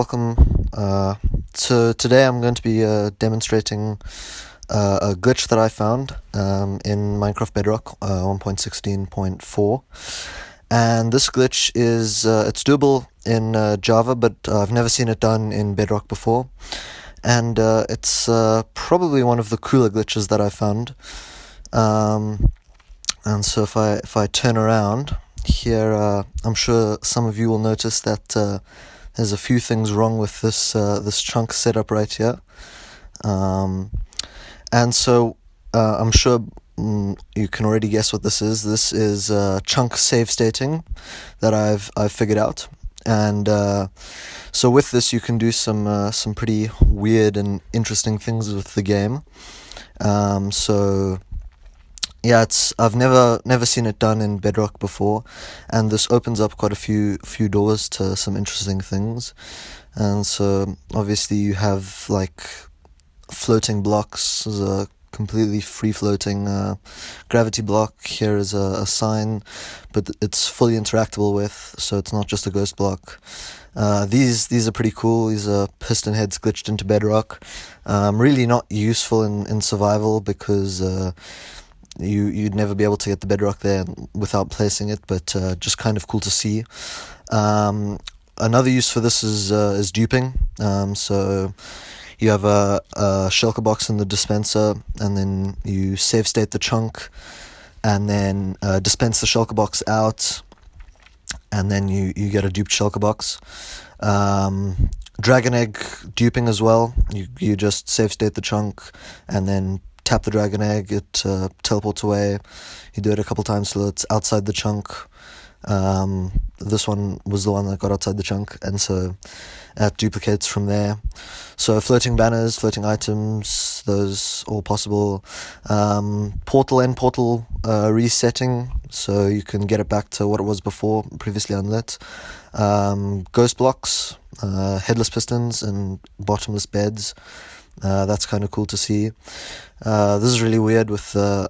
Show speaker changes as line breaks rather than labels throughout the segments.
welcome. So today I'm going to be demonstrating a glitch that I found in Minecraft Bedrock 1.16.4, and this glitch is it's doable in Java, but I've never seen it done in Bedrock before, and it's probably one of the cooler glitches that I found. And so if I turn around here, I'm sure some of you will notice that there's a few things wrong with this chunk setup right here, and so I'm sure you can already guess what this is. This is chunk save stating that I've figured out, and so with this you can do some pretty weird and interesting things with the game. So yeah, I've never seen it done in Bedrock before, and this opens up quite a few doors to some interesting things. And so obviously you have like floating blocks. There's a completely free floating gravity block. Here is a sign, but it's fully interactable with, so it's not just a ghost block. These are pretty cool. These are piston heads glitched into Bedrock. Really not useful in survival because you'd never be able to get the bedrock there without placing it, but just kind of cool to see. Another use for this is duping. So you have a shulker box in the dispenser, and then you save state the chunk, and then dispense the shulker box out, and then you get a duped shulker box. Dragon egg duping as well. You just save state the chunk, and then tap the dragon egg, it teleports away. You do it a couple times till it's outside the chunk. This one was the one that got outside the chunk, and so it duplicates from there. So floating banners, floating items, those all possible. Portal end portal resetting, so you can get it back to what it was before, previously unlit. Ghost blocks, headless pistons, and bottomless beds. That's kind of cool to see. This is really weird with the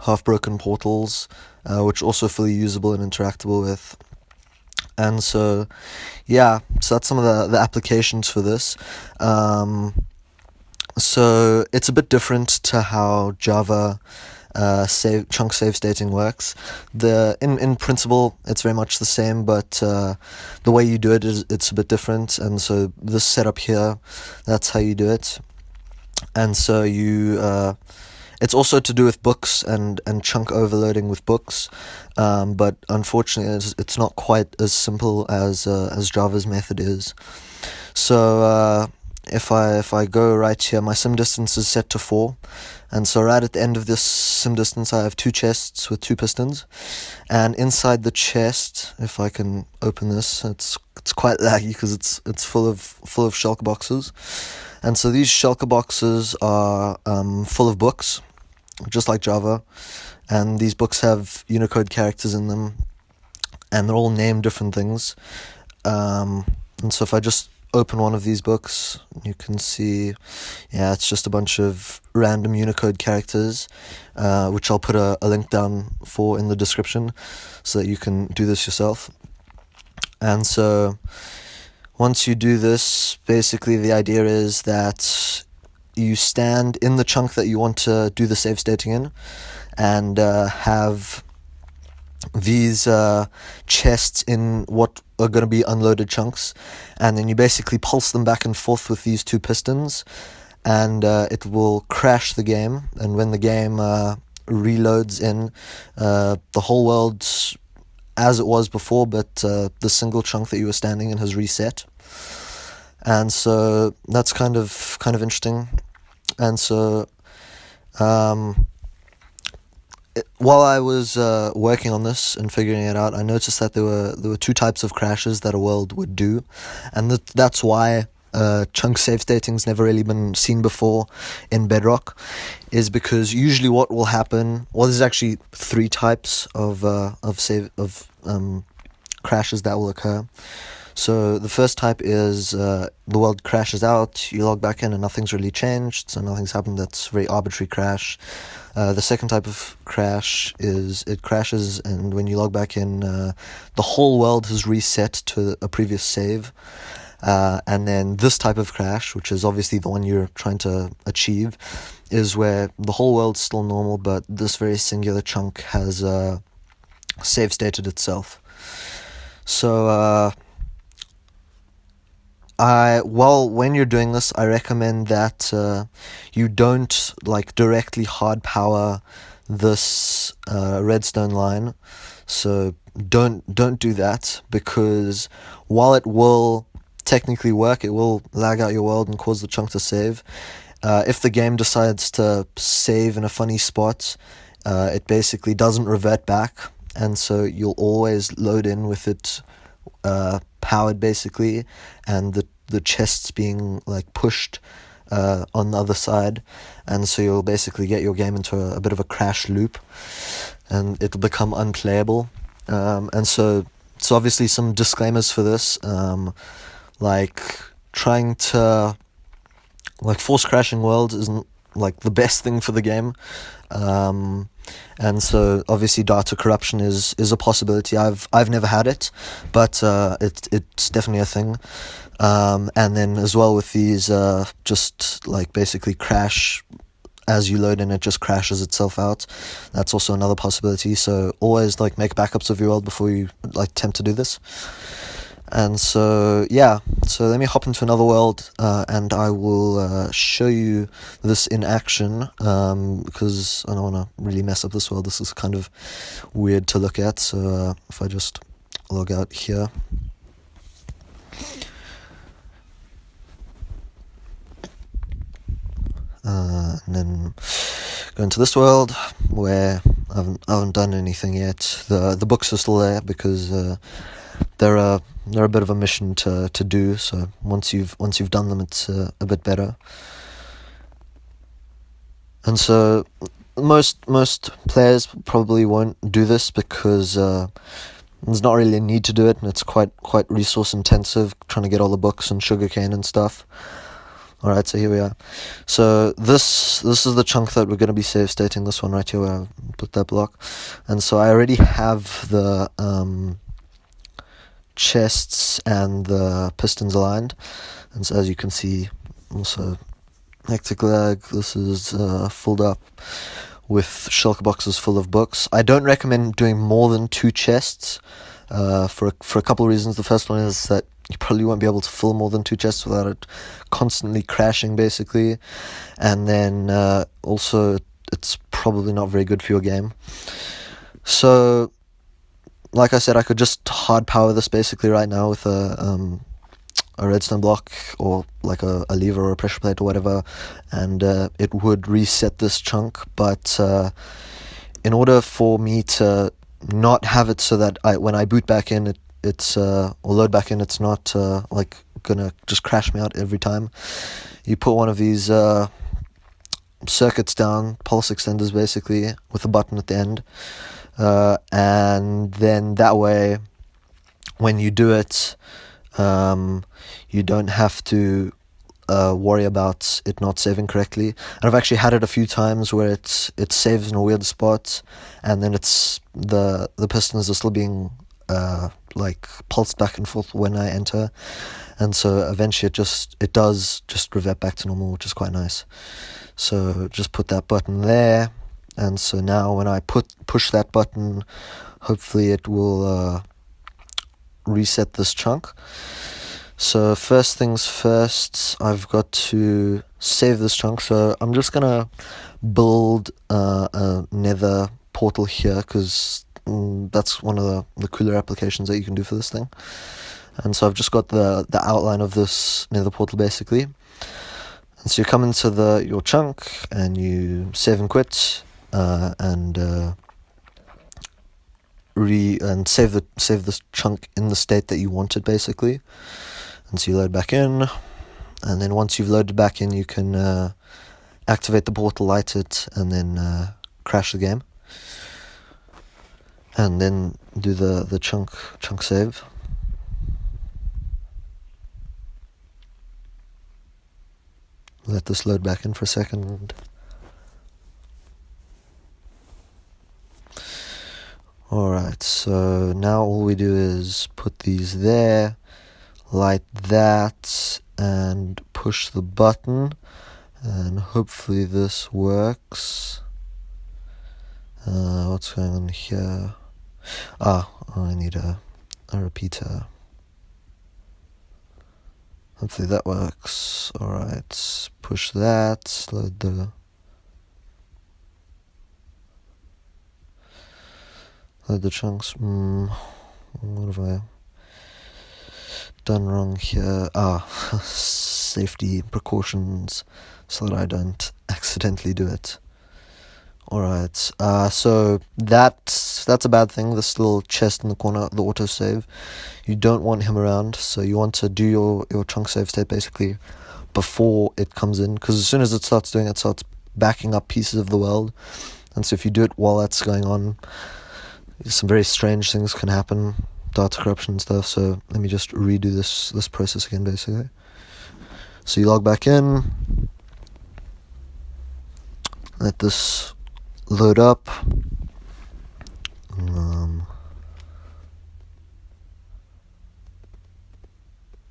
half-broken portals, which are also fully usable and interactable with. And so, yeah, so that's some of the applications for this. So it's a bit different to how Java chunk save stating works. In principle it's very much the same, but the way you do it it's a bit different. And so this setup here, that's how you do it. And so it's also to do with books and chunk overloading with books, but unfortunately it's not quite as simple as Java's method is. So if I go right here, my sim distance is set to 4, and so right at the end of this sim distance I have 2 chests with 2 pistons, and inside the chest, if I can open this, it's quite laggy because it's full of shulker boxes. And so these shulker boxes are full of books, just like Java, and these books have Unicode characters in them, and they're all named different things. And so if I just open one of these books, you can see, yeah, it's just a bunch of random Unicode characters, which I'll put a link down for in the description so that you can do this yourself. And so once you do this, basically the idea is that you stand in the chunk that you want to do the save stating in, and have these chests in what are going to be unloaded chunks, and then you basically pulse them back and forth with these 2 pistons, and it will crash the game. And when the game reloads in, the whole world's as it was before, but the single chunk that you were standing in has reset. And so that's kind of interesting. And so while I was working on this and figuring it out, I noticed that there were 2 types of crashes that a world would do, and that's why chunk save stating's never really been seen before in Bedrock, is because usually what will happen, well, there's actually 3 types of crashes that will occur. So the first type is the world crashes out, you log back in and nothing's really changed, so nothing's happened. That's a very arbitrary crash. The second type of crash is it crashes, and when you log back in, the whole world has reset to a previous save. And then this type of crash, which is obviously the one you're trying to achieve, is where the whole world's still normal, but this very singular chunk has save stated itself. So, when you're doing this, I recommend that you don't directly hard power this redstone line. So don't do that, because while it will technically work, it will lag out your world and cause the chunk to save. If the game decides to save in a funny spot, it basically doesn't revert back, and so you'll always load in with it powered basically, and the chests being pushed on the other side, and so you'll basically get your game into a bit of a crash loop, and it'll become unplayable. And so obviously some disclaimers for this, trying to force crashing worlds isn't the best thing for the game. And so obviously data corruption is a possibility. I've never had it, but it's definitely a thing. And then as well with these just basically crash as you load in, it just crashes itself out. That's also another possibility. So always make backups of your world before you attempt to do this. And so so let me hop into another world, and I will show you this in action, because I don't want to really mess up this world. This is kind of weird to look at. So if I just log out here, and then go into this world where I haven't done anything yet. The books are still there because they're a bit of a mission to do. So once you've done them, it's a bit better. And so most players probably won't do this because there's not really a need to do it, and it's quite resource intensive trying to get all the books and sugarcane and stuff. Alright, so here we are. So this is the chunk that we're going to be save stating, this one right here where I put that block. And so I already have the chests and the pistons aligned, and so as you can see, also hectic lag, this is filled up with shulker boxes full of books. I don't recommend doing more than 2 chests for a couple of reasons. The first one is that you probably won't be able to fill more than 2 chests without it constantly crashing basically, and then also it's probably not very good for your game. So like I said, I could just hard power this basically right now with a redstone block or a lever or a pressure plate or whatever, and it would reset this chunk. But in order for me to not have it so that when I boot back in, it's or load back in, it's not gonna just crash me out every time, you put one of these circuits down, pulse extenders basically, with a button at the end. And then that way, when you do it, you don't have to worry about it not saving correctly. And I've actually had it a few times where it saves in a weird spot, and then it's the pistons are still being pulsed back and forth when I enter, and so eventually it does just revert back to normal, which is quite nice. So just put that button there. And so now when I push that button, hopefully it will reset this chunk. So first things first, I've got to save this chunk. So I'm just going to build a nether portal here, because that's one of the cooler applications that you can do for this thing. And so I've just got the outline of this nether portal basically. And so you come into your chunk and you save and quit. And save this chunk in the state that you want it basically, and so you load back in, and then once you've loaded back in, you can activate the portal, light it, and then crash the game, and then do the chunk save. let this load back in for a second. Alright, so now all we do is put these there, light that, and push the button, and hopefully this works. What's going on here? I need a repeater. Hopefully that works. Alright, push that, load the chunks. What have I done wrong here? Safety precautions so that I don't accidentally do it. Alright, so that's a bad thing, this little chest in the corner, the autosave. You don't want him around, so you want to do your chunk save state basically before it comes in, because as soon as it starts doing it, it starts backing up pieces of the world, and so if you do it while that's going on, some very strange things can happen, data corruption and stuff. So let me just redo this process again basically. So you log back in, let this load up,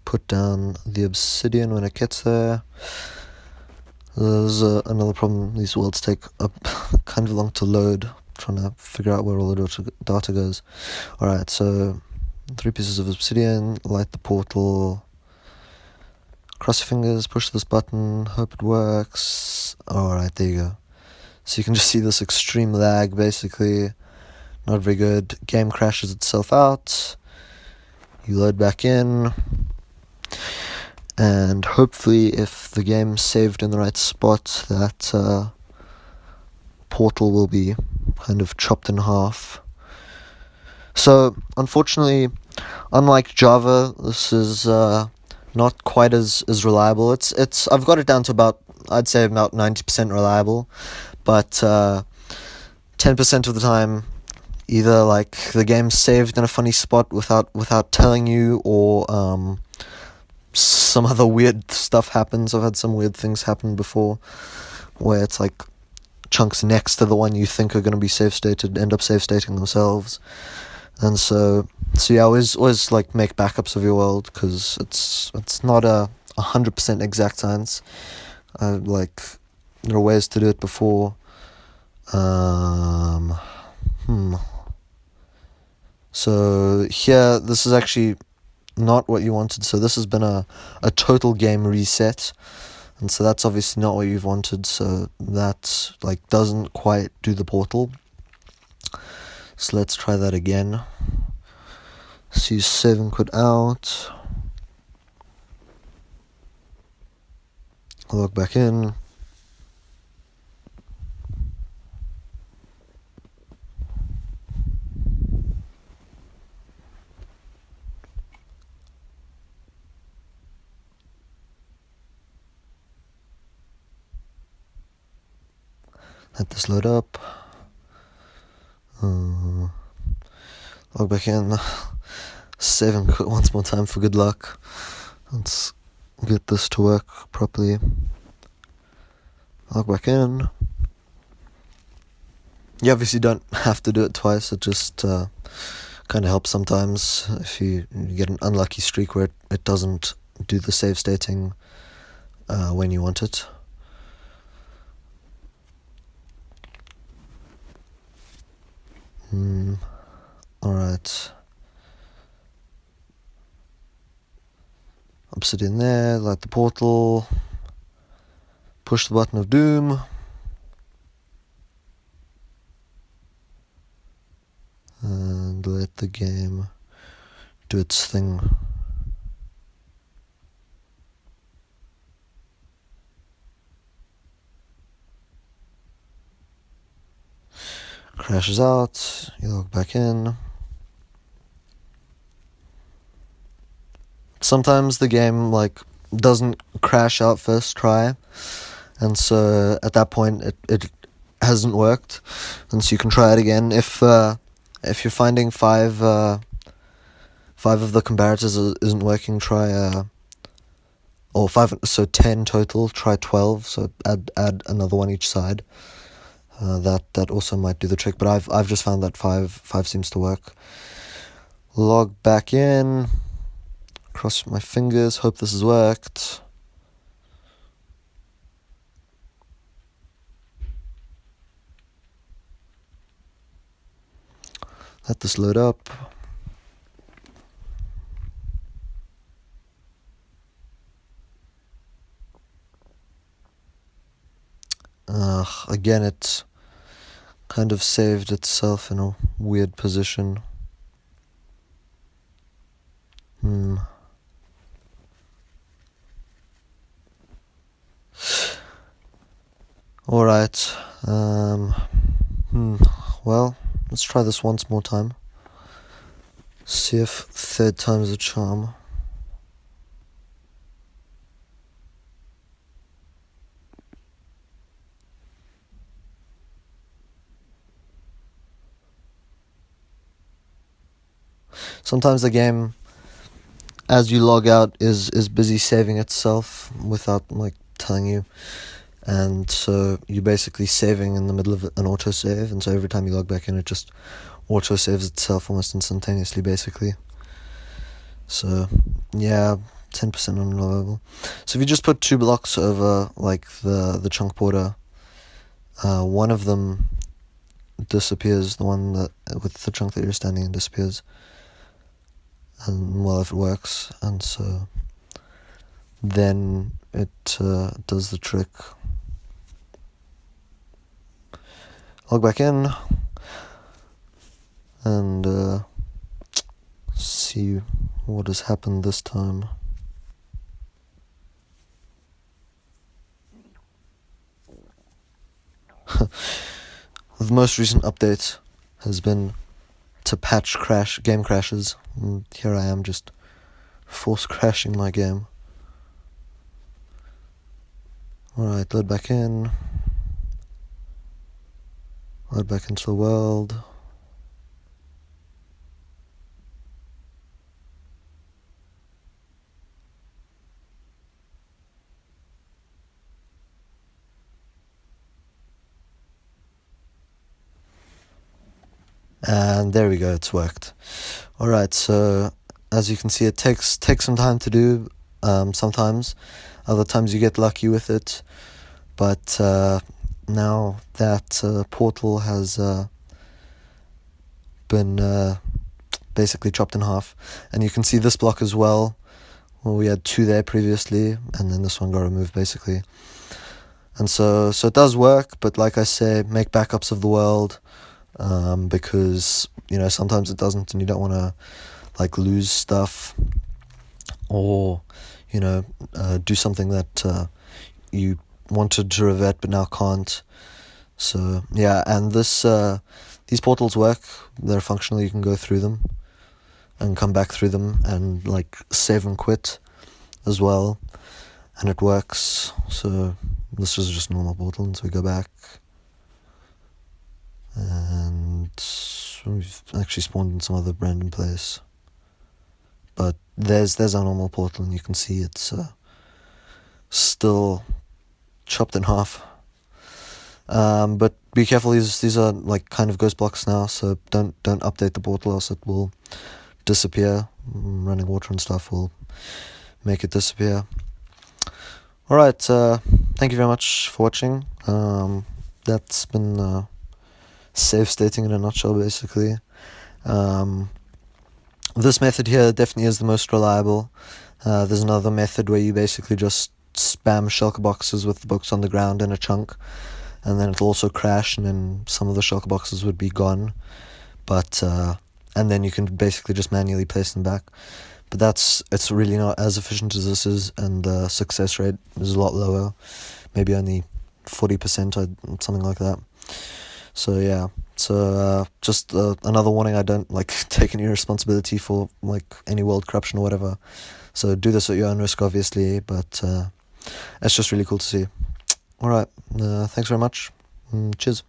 put down the obsidian when it gets there. There's another problem, these worlds take kind of long to load, trying to figure out where all the data goes. Alright, so 3 pieces of obsidian, light the portal, cross your fingers, push this button, hope it works. Alright, there you go. So you can just see this extreme lag basically, not very good. Game crashes itself out, you load back in, and hopefully if the game's saved in the right spot, that portal will be kind of chopped in half. So unfortunately, unlike Java, this is not quite as reliable. It's I've got it down to about, I'd say about 90% reliable, but 10% of the time, either like the game's saved in a funny spot without telling you, or some other weird stuff happens. I've had some weird things happen before, where it's like chunks next to the one you think are going to be save stated end up save stating themselves, and so yeah, always like make backups of your world, because it's not a 100% exact science. Like there are ways to do it before. So here, this is actually not what you wanted. So this has been a total game reset, and so that's obviously not what you've wanted. So that like doesn't quite do the portal. So let's try that again. So you save and quit out, log back in, let this load up, log back in, save and quit once more time for good luck. Let's get this to work properly. Log back in. You obviously don't have to do it twice, it just kind of helps sometimes if you get an unlucky streak where it doesn't do the save stating when you want it. Alright. Obsidian there, light the portal, push the button of doom, and let the game do its thing. Crashes out, you log back in. Sometimes the game like doesn't crash out first try, and so at that point it hasn't worked, and so you can try it again. If you're finding five of the comparators isn't working, try or 5, so 10 total. Try 12, so add another one each side. That also might do the trick, but I've just found that five seems to work. Log back in. Cross my fingers. Hope this has worked. Let this load up. Again, it kind of saved itself in a weird position. Alright. Well, let's try this once more time. See if third time's a charm. Sometimes the game, as you log out, is busy saving itself without telling you, and so you're basically saving in the middle of an autosave, and so every time you log back in, it just autosaves itself almost instantaneously, basically. So yeah, 10% unreliable. So if you just put 2 blocks over the chunk border, one of them disappears, the one that with the chunk that you're standing in disappears. And well, if it works, and so then it does the trick. Log back in and see what has happened this time. The most recent update has been to patch game crashes, and here I am just force crashing my game. Alright, load back in. Load back into the world. And there we go, it's worked. Alright, so as you can see, it takes some time to do sometimes. Other times you get lucky with it. But now that portal has been basically chopped in half. And you can see this block as well. Well, we had 2 there previously, and then this one got removed basically. And so it does work, but like I say, make backups of the world. Because sometimes it doesn't, and you don't want to lose stuff, or do something that you wanted to revert but now can't. So yeah, and these portals work. They're functional. You can go through them and come back through them and save and quit as well, and it works. So this is just a normal portal, and so we go back. And we've actually spawned in some other random place, but there's our normal portal, and you can see it's still chopped in half. But be careful; these are kind of ghost blocks now, so don't update the portal, else it will disappear. Running water and stuff will make it disappear. All right, thank you very much for watching. That's been save stating in a nutshell, basically. This method here definitely is the most reliable. There's another method where you basically just spam shulker boxes with the books on the ground in a chunk, and then it'll also crash, and then some of the shulker boxes would be gone, but and then you can basically just manually place them back. But it's really not as efficient as this is, and the success rate is a lot lower, maybe only 40% or something like that. So yeah, just another warning, I don't take any responsibility for any world corruption or whatever. So do this at your own risk, obviously, but it's just really cool to see. Alright, thanks very much. Cheers.